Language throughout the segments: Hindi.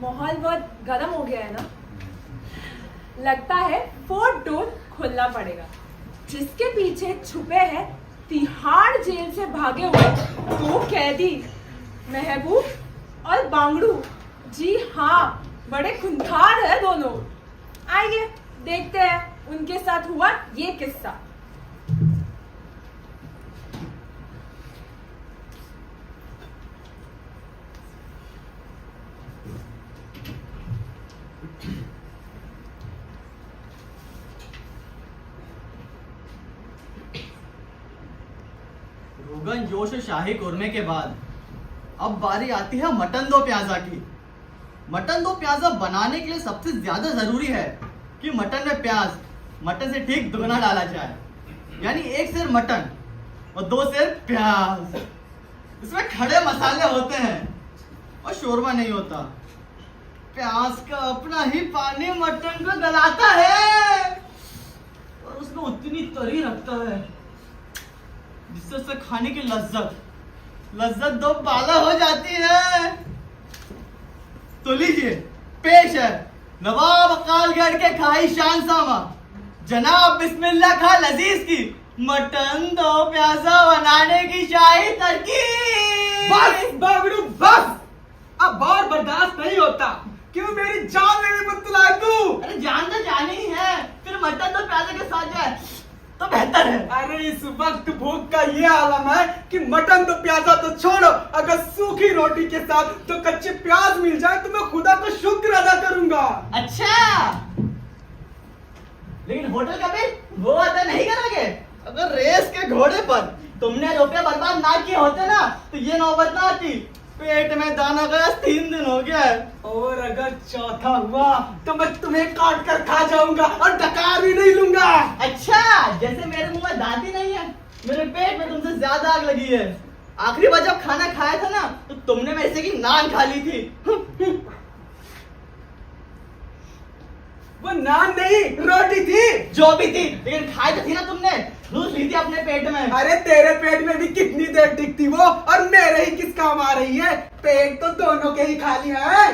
माहौल बहुत गर्म हो गया है ना। लगता है फोर्थ डोर खोलना पड़ेगा। जिसके पीछे छुपे हैं तिहाड़ जेल से भागे हुए दो कैदी महबूब और बांगड़ू। जी हाँ, बड़े खूंखार है दोनों। आइए देखते हैं उनके साथ हुआ ये किस्सा। रोगन जोश और शाही कुरमे के बाद अब बारी आती है मटन दो प्याजा की। मटन दो प्याजा बनाने के लिए सबसे ज्यादा जरूरी है कि मटन में प्याज मटन से ठीक दुगना डाला जाए, यानी 1 सेर मटन और 2 सेर प्याज। इसमें खड़े मसाले होते हैं और शोरबा नहीं होता। प्याज का अपना ही पानी मटन को गलाता है और उसमें उतनी तरी रखता है जिससे उसे खाने की लज्जत दो बाला हो जाती है। तो लीजिए, पेश है नवाब अकालगढ़ के खाहिशान सामा जनाब बिस्मिल्लाह खां लजीज की मटन दो प्याजा बनाने की शाही तरकीब। बस बागड़ू बस, अब और बर्दाश्त नहीं होता। क्यों मेरी जान लेने पर तुला तू? अरे जान तो जानी ही है, फिर मटन दो प्याजा के साथ जाए तो बेहतर है। अरे इस वक्त भूख का ये आलम है कि मटन तो प्याजा तो छोड़ो, अगर सूखी रोटी के साथ तो कच्चे प्याज मिल जाए तो मैं खुदा का शुक्र अदा करूंगा। अच्छा, लेकिन होटल का बिल वो अदा नहीं करोगे? अगर रेस के घोड़े पर तुमने रुपए बर्बाद ना किए होते ना तो ये नौबत ना आती। पेट में दाना गया 3 दिन हो गया है। और अगर चौथा हुआ तो मैं तुम्हें काट कर खा जाऊंगा और डकार भी नहीं लूंगा। अच्छा, जैसे मेरे मुंह में दांत ही नहीं है, मेरे पेट में तुमसे ज्यादा आग लगी है। आखिरी बार जब खाना खाया था ना तो तुमने मेरे से की नान खा ली थी। वो नान नहीं रोटी थी। जो भी थी, लेकिन खाई तो थी ना तुमने, घुस ली थी अपने पेट में। अरे तेरे पेट में भी कितनी देर टिकती वो, और मेरे ही किस काम आ रही है? पेट तो दोनों के ही खाली है।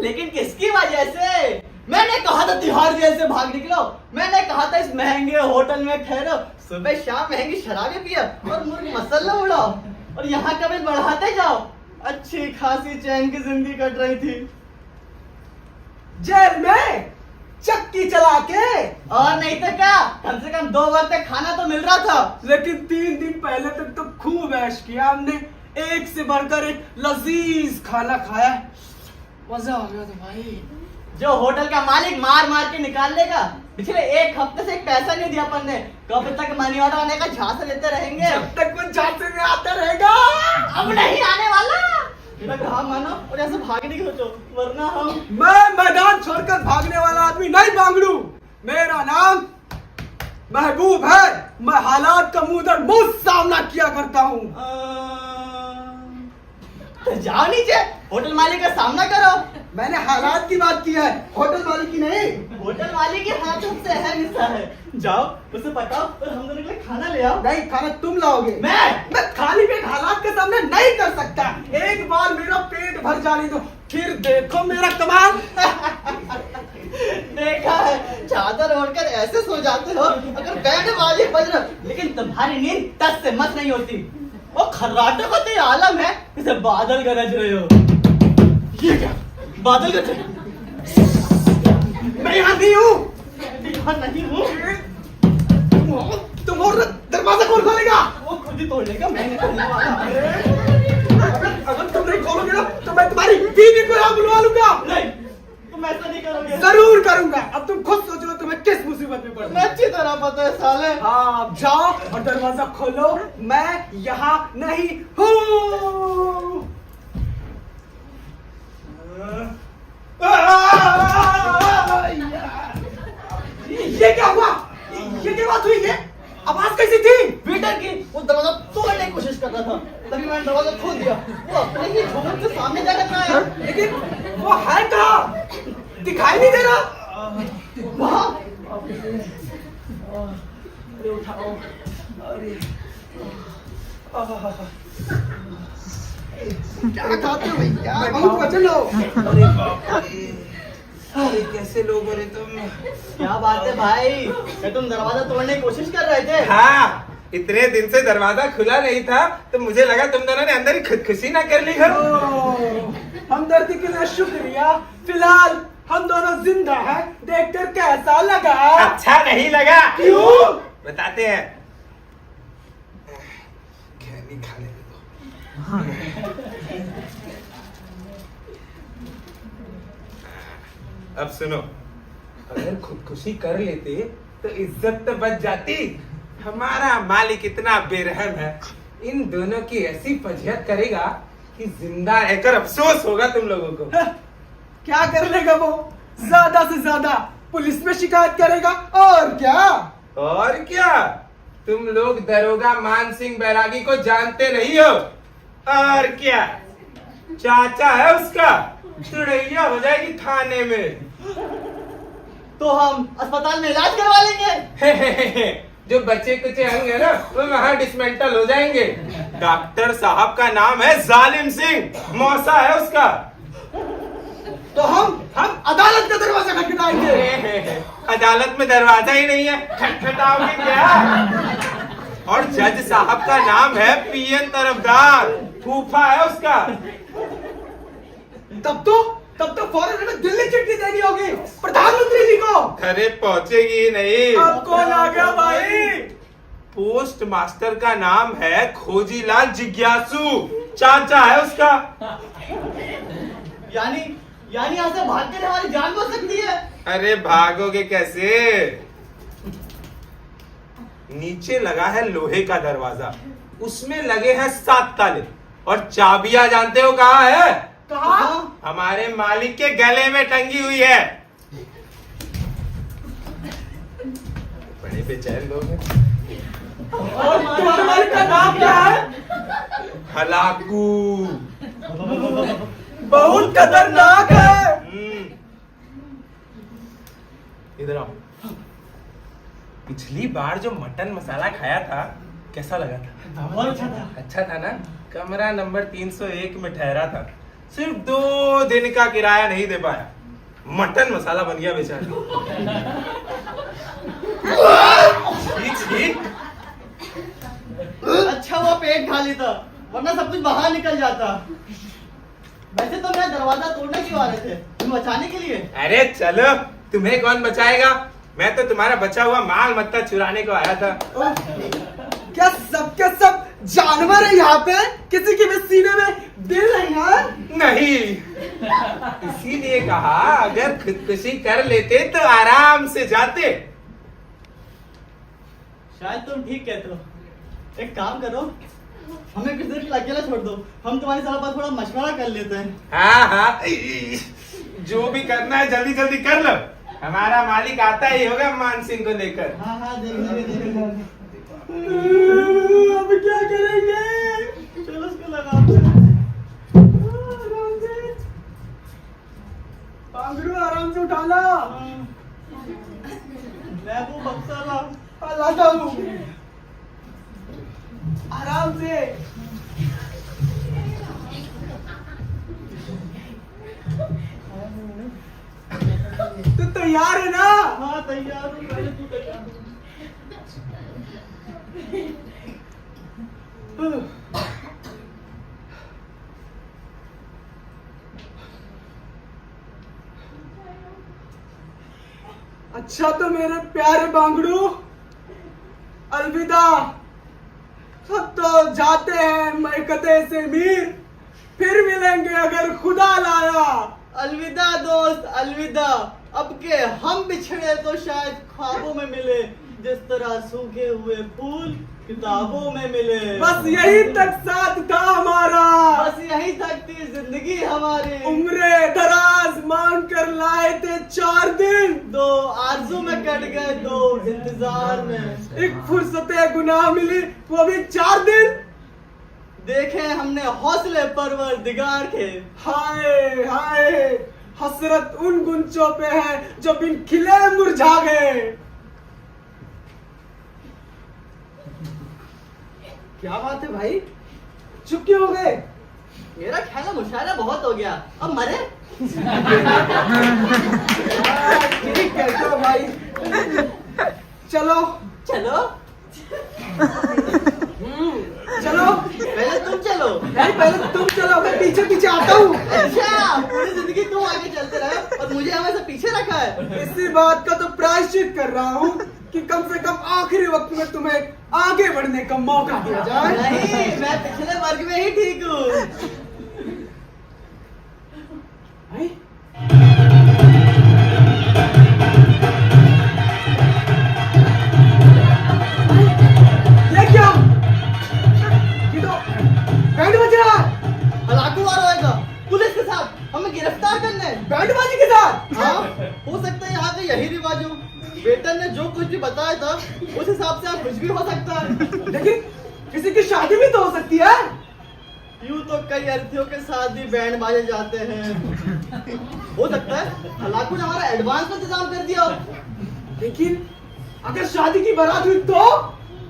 लेकिन किसकी वजह से? मैंने कहा था तिहाड़ जेल से भाग निकलो, मैंने कहा था इस महंगे होटल में ठहरो, सुबह शाम महंगी शराबें पियो और मुर्ग मसाला उड़ाओ और यहाँ का बिल बढ़ाते जाओ। अच्छी खासी चैन की जिंदगी कट रही थी जेल में चक्की चला के। और नहीं तो क्या, कम से कम 2 वक्त खाना तो मिल रहा था। लेकिन 3 दिन पहले तक तो खूब ऐश किया हमने, एक से बढ़कर एक लजीज खाना खाया, मजा आ गया था भाई। जो होटल का मालिक मार मार के निकाल लेगा, पिछले 1 हफ्ते से एक पैसा नहीं दिया अपन ने, कब तक मनी ऑर्डर आने का झांसा देते रहेंगे? जब तक वो झांसे में आता रहेगा। अब नहीं आने वाला। मेरा कहा मानो और ऐसे भागने की सोचो, वरना हम। मैं मैदान छोड़कर भागने वाला आदमी नहीं बांगड़ू। मेरा नाम महबूब है। मैं हालात का मुंह सामना किया करता हूँ। तो जाओ नीचे, होटल मालिक का सामना करो। मैंने हालात की बात की है, होटल मालिक की नहीं। होटल मालिक के हाथ सबसे अहम हिस्सा है। जाओ उसे बताओ और हम दोनों के लिए खाना ले आओ। नहीं, खाना तुम लाओगे। मैं खाली पेट हालात के सामने नहीं कर सकता। एक बार मेरा पेट भर जाने दो, फिर देखो मेरा कमाल। देखा है, चादर ओढ़कर ऐसे सो जाते हो अगर बैंड बाजी बज रहा, लेकिन तुम्हारी नींद 10 से मत नहीं होती। वो खर्राटे का तो आलम है जैसे बादल गरज रहे हो। ये क्या बादल गरज रहे? मैं यहाँ नहीं हूँ। यहाँ नहीं हूँ। तुम और दरवाजा कौन खोलेगा? वो खुद ही तोड़ लेगा, मैं नहीं तोड़ने वाला। अगर तुम नहीं खोलोगे ना तो मैं तुम्हारी बीवी को यहाँ बुलवा लूंगा। नहीं, तुम ऐसा नहीं करोगे। जरूर करूंगा। अब तुम खुद सोचो तुम्हें किस मुसीबत में पड़। मैं अच्छी तरह पता है साले। हाँ, अब जाओ और दरवाजा खोलो, मैं यहाँ नहीं हूँ। ये क्या हुआ? ये क्या बात हुई? ये आवाज कैसी थी? वेटर की। वो दरवाजा तोड़ने की कोशिश कर रहा था, तभी मैंने दरवाजा खोल दिया। वो अपने ही झूठ से सामने जा रहा है। लेकिन वो है कहाँ? दिखाई नहीं दे रहा। वहाँ अरे उठाओ। अरे क्या खाते हो भैया? बहुत वजन हो। अरे बाप रे, अरे कैसे लोग हो रहे तुम? क्या बात है भाई, क्या तुम दरवाजा तोड़ने की कोशिश कर रहे थे? हाँ, इतने दिन से दरवाजा खुला नहीं था तो मुझे लगा तुम दोनों ने अंदर ही खुदकुशी ना कर ली हो। हमदर्दी के लिए शुक्रिया। फिलहाल हम दोनों जिंदा हैं। देखकर कैसा लगा? अच्छा नहीं लगा। क्यों? बताते हैं। खैनी खा लेने दो। अब सुनो, अगर खुदकुशी कर लेते तो इज्जत तो बच जाती। हमारा मालिक इतना बेरहम है, इन दोनों की ऐसी फजियत करेगा कि जिंदा रहकर अफसोस होगा तुम लोगों को। क्या कर लेगा वो? ज्यादा से ज्यादा पुलिस में शिकायत करेगा। और क्या? और क्या, तुम लोग दरोगा मान सिंह बैरागी को जानते नहीं हो। और क्या, चाचा है उसका, चिड़ैया हो जाएगी थाने में। तो हम अस्पताल में इलाज करवा लेंगे। जो बच्चे कुचे होंगे ना वो वहाँ डिसमेंटल हो जाएंगे। डॉक्टर साहब का नाम है जालिम सिंह, मौसा है उसका। तो हम अदालत का दरवाजा खटखटाएंगे। अदालत में दरवाजा ही नहीं है, खटखटाओगे क्या? और जज साहब का नाम है पीएन तरफदार, फूफा है उसका। तब तो फौरन हमें दिल्ली चिट्ठी देनी होगी प्रधानमंत्री जी को। अरे पहुंचेगी नहीं। अब कौन आ गया भाई? पोस्ट मास्टर का नाम है खोजीलाल जिज्ञासु, चाचा है उसका। यानी यहाँ से भाग कर हमारी जान बच सकती है। अरे भागोगे कैसे? नीचे लगा है लोहे का दरवाजा, उसमें लगे हैं 7 ताले, और चाबियां जानते हो कहाँ है? कहाँ? हमारे मालिक के गले में टंगी हुई है। बड़े बेचैन लोग हैं। और तुम्हारे मालिक का नाम क्या है? हलाकू। बहुत खतरनाक है। इधर आओ। पिछली बार जो मटन मसाला खाया था कैसा लगा था? बहुत अच्छा था। अच्छा था ना? कमरा नंबर 301 में ठहरा था, सिर्फ 2 दिन का किराया नहीं दे पाया। मटन मसाला बन गया बेचारा। छी। अच्छा हुआ पेट खाली था, वरना सब कुछ बाहर निकल जाता। वैसे तो मैं दरवाजा तोड़ने क्यों आ रहे थे? तुम बचाने के लिए? अरे चलो, तुम्हें कौन बचाएगा? मैं तो तुम्हारा बचा हुआ माल मत्ता चुराने को आया था। क्या सबके सब जानवर है यहाँ पे? किसी के भी सीने में दिल नहीं है? नहीं, इसीलिए कहा अगर खुदकुशी कर लेते तो आराम से जाते। शायद तुम ठीक कहते हो। एक काम करो, हमें कुछ देर के लिए अकेला छोड़ दो, हम तुम्हारी सलाह पर थोड़ा मशवरा कर लेते हैं। हाँ, जो भी करना है जल्दी जल्दी कर लो। हमारा मालिक आता ही होगा मान सिंह को लेकर। हाँ, देखेंगे। अब क्या करेंगे? चलो उसको लगाते हैं। पांगड़ू आराम से उठा ला। मैं वो बक्सा ला। लाता हूँ, आराम से। तू तैयार है ना? हाँ तैयार हूँ, पहले तू तैयार हो। अच्छा तो मेरे प्यारे बांगड़ू, अलविदा। सब तो जाते हैं मैकते से मीर, फिर मिलेंगे अगर खुदा लाया। अलविदा दोस्त, अलविदा। अब के हम बिछड़े तो शायद ख्वाबों में मिले, जिस तरह सूखे हुए फूल किताबों में मिले। बस यही तक साथ था हमारा, बस यही तक थी जिंदगी हमारी। उम्रे दराज मांग कर लाए थे 4 दिन, 2 आरज़ू में कट गए, 2 इंतजार में। एक फुर्सते गुनाह मिली, वो भी 4 दिन। देखे हमने हौसले परवरदिगार के। हाय हाय, हसरत उन गुंचों पे है जो बिन खिले मुरझा गए। क्या बात है भाई, चुप क्यों हो गए? मेरा ख्याल है मुशायरा बहुत हो गया, अब मरे। ठीक कहते हो भाई। चलो चलो चलो। पहले तुम चलो। नहीं, पहले तुम चलो, मैं पीछे पीछे आता हूँ। अच्छा, पूरी जिंदगी तुम आगे चलते रहे और मुझे हमेशा पीछे रखा है। इसी बात का तो प्रायश्चित कर रहा हूँ कि कम से कम आखिरी वक्त में तुम्हें आगे बढ़ने का मौका दिया जाए। नहीं, मैं पिछले वर्ग में ही ठीक हूँ। भाई, ये क्या? ये तो बैंड बज रहा है। हलाकू आ रहेगा पुलिस के साथ हमें गिरफ्तार करने। बैंड बाजी के साथ। हाँ, हो सकता है यहाँ का यही रिवाज हो। वेटर ने जो कुछ भी बताया था उस हिसाब से आप कुछ भी हो सकता है। लेकिन किसी की शादी भी तो हो सकती है। यूँ तो कई अर्थीयों के साथ भी बैंड बाजे जाते हैं। हो सकता है हलाकू ने हमारा एडवांस इंतजाम कर दिया हो। लेकिन अगर शादी की बारात हुई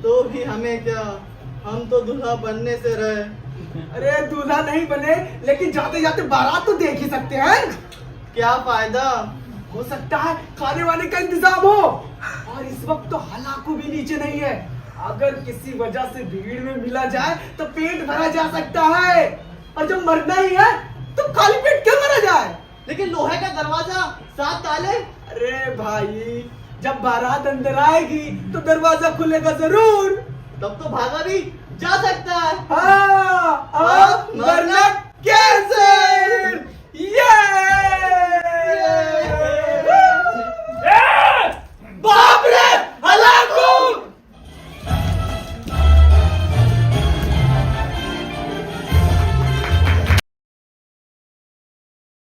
तो भी हमें क्या, हम तो दूल्हा बनने से रहे। अरे दूल्हा नहीं बने, लेकिन जाते जाते बारात तो देख ही सकते हैं। क्या फायदा? हो सकता है खाने वाने का इंतजाम हो। और इस वक्त तो हलाकू भी नीचे नहीं है। अगर किसी वजह से भीड़ में मिला जाए तो पेट भरा जा सकता है, और जब मरना ही है तो खाली पेट क्यों मरा जाए। लेकिन लोहे का दरवाजा, 7 ताले। अरे भाई, जब बारात अंदर आएगी तो दरवाजा खुलेगा जरूर। तब तो भागा भी जा सकता है। हाँ,